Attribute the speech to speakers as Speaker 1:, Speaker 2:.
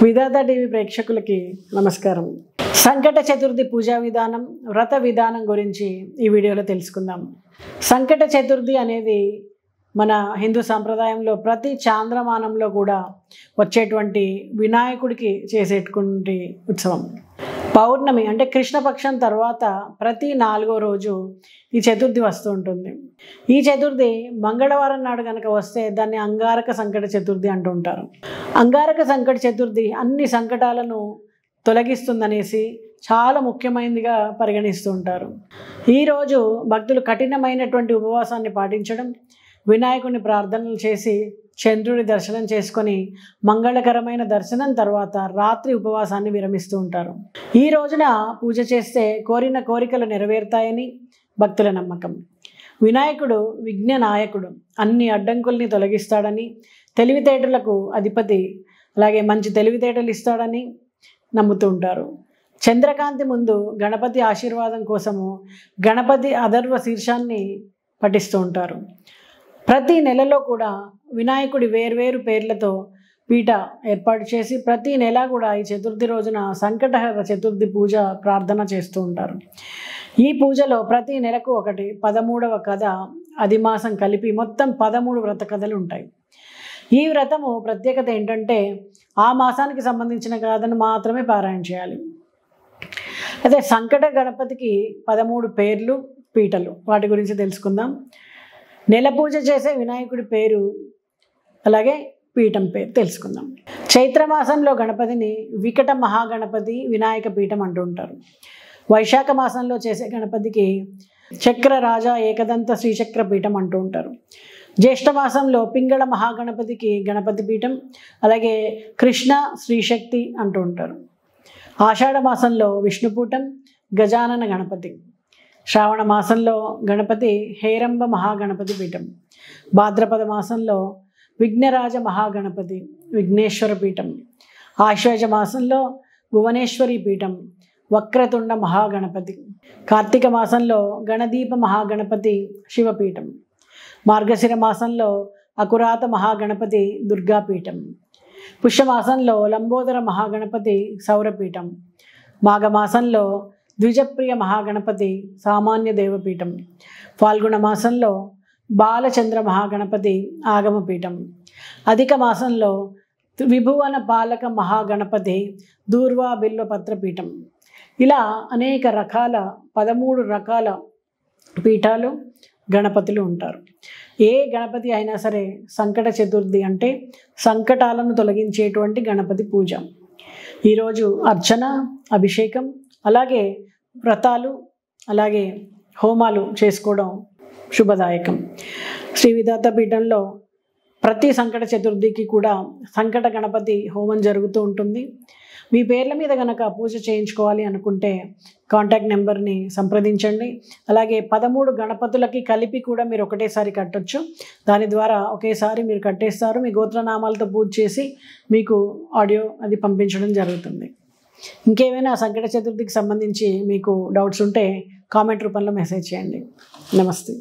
Speaker 1: విధాత TV ప్రేక్షకులకి నమస్కారం. సంకట చతుర్థి పూజా విధానం, వ్రత విధానం గురించి ఈ వీడియోలో తెలుసుకుందాం. సంకట చతుర్థి అనేది మన హిందూ సాంప్రదాయంలో ప్రతి చాంద్రమానంలో కూడా వచ్చేటువంటి వినాయకుడికి చేసేటువంటి ఉత్సవం. పౌర్ణమి అంటే కృష్ణపక్షం తర్వాత ప్రతి 4వ రోజు ఈ చతుర్థి వస్తూ ఉంటుంది. ఈ చతుర్థి మంగళవారం నాడు కనుక వస్తే దాన్ని అంగారక సంకట చతుర్థి అంటూ ఉంటారు. అంగారక సంకట చతుర్థి అన్ని సంకటాలను తొలగిస్తుందనేసి చాలా ముఖ్యమైనదిగా పరిగణిస్తూ ఉంటారు. ఈరోజు భక్తులు కఠినమైనటువంటి ఉపవాసాన్ని పాటించడం, వినాయకుని ప్రార్థనలు చేసి చంద్రుడి దర్శనం చేసుకొని మంగళకరమైన దర్శనం తర్వాత రాత్రి ఉపవాసాన్ని విరమిస్తూ ఉంటారు. ఈ రోజున పూజ చేస్తే కోరిన కోరికలు నెరవేరుతాయని భక్తుల నమ్మకం. వినాయకుడు విఘ్న నాయకుడు, అన్ని అడ్డంకుల్ని తొలగిస్తాడని, తెలివితేటలకు అధిపతి, అలాగే మంచి తెలివితేటలు ఇస్తాడని నమ్ముతూ ఉంటారు. చంద్రకాంతి ముందు గణపతి ఆశీర్వాదం కోసము గణపతి అథర్వ శీర్షాన్ని పఠిస్తూ ఉంటారు. ప్రతి నెలలో కూడా వినాయకుడి వేర్వేరు పేర్లతో పీఠ ఏర్పాటు చేసి ప్రతి నెల కూడా ఈ చతుర్థి రోజున సంకటహర చతుర్థి పూజ ప్రార్థన చేస్తూ ఉంటారు. ఈ పూజలో ప్రతి నెలకు ఒకటి 13వ కథ అధిమాసం కలిపి మొత్తం 13 వ్రత కథలు ఉంటాయి. ఈ వ్రతము ప్రత్యేకత ఏంటంటే ఆ మాసానికి సంబంధించిన కథను మాత్రమే పారాయణ చేయాలి. అయితే సంకట గణపతికి 13 పేర్లు, పీఠలు, వాటి గురించి తెలుసుకుందాం. నెల పూజ చేసే వినాయకుడి పేరు, అలాగే పీఠం పేరు తెలుసుకుందాం. చైత్రమాసంలో గణపతిని వికట మహాగణపతి వినాయక పీఠం అంటూ ఉంటారు. వైశాఖ మాసంలో చేసే గణపతికి చక్ర రాజా ఏకదంత శ్రీచక్ర పీఠం అంటూ ఉంటారు. జ్యేష్ఠ మాసంలో పింగళ మహాగణపతికి గణపతి పీఠం, అలాగే కృష్ణ శ్రీశక్తి అంటూ ఉంటారు. ఆషాఢ మాసంలో విష్ణుపూటం గజానన గణపతి. శ్రావణ మాసంలో గణపతి హేరంబ మహాగణపతి పీఠం. భాద్రపద మాసంలో విఘ్నరాజ మహాగణపతి విఘ్నేశ్వర పీఠం. ఆశ్వేజ మాసంలో భువనేశ్వరి పీఠం వక్రతుండ మహాగణపతి. కార్తీక మాసంలో గణదీప మహాగణపతి శివపీఠం. మార్గశిర మాసంలో అకురాత మహాగణపతి దుర్గాపీఠం. పుష్యమాసంలో లంబోదర మహాగణపతి సౌరపీఠం. మాఘమాసంలో ద్విజప్రియ మహాగణపతి సామాన్య దేవపీఠం. ఫాల్గుణ మాసంలో బాలచంద్ర మహాగణపతి ఆగమపీఠం. అధిక మాసంలో విభువన పాలక మహాగణపతి దూర్వా బిల్వపత్రపీఠం. ఇలా అనేక రకాల 13 రకాల పీఠాలు, గణపతులు ఉంటారు. ఏ గణపతి అయినా సరే సంకట చతుర్థి అంటే సంకటాలను తొలగించేటువంటి గణపతి పూజ. ఈరోజు అర్చన, అభిషేకం, అలాగే వ్రతాలు, అలాగే హోమాలు చేసుకోవడం శుభదాయకం. శ్రీ విధాత పీఠంలో ప్రతి సంకట చతుర్థికి కూడా సంకట గణపతి హోమం జరుగుతూ ఉంటుంది. మీ పేర్ల మీద కనుక పూజ చేయించుకోవాలి అనుకుంటే కాంటాక్ట్ నెంబర్ని సంప్రదించండి. అలాగే 13 గణపతులకి కలిపి కూడా మీరు ఒకటేసారి కట్టొచ్చు. దాని ద్వారా ఒకేసారి మీరు కట్టేస్తారు. మీ గోత్రనామాలతో పూజ చేసి మీకు ఆడియో అది పంపించడం జరుగుతుంది. ఇంకేమైనా సంకట చతుర్థికి సంబంధించి మీకు డౌట్స్ ఉంటే కామెంట్ రూపంలో మెసేజ్ చేయండి. నమస్తే.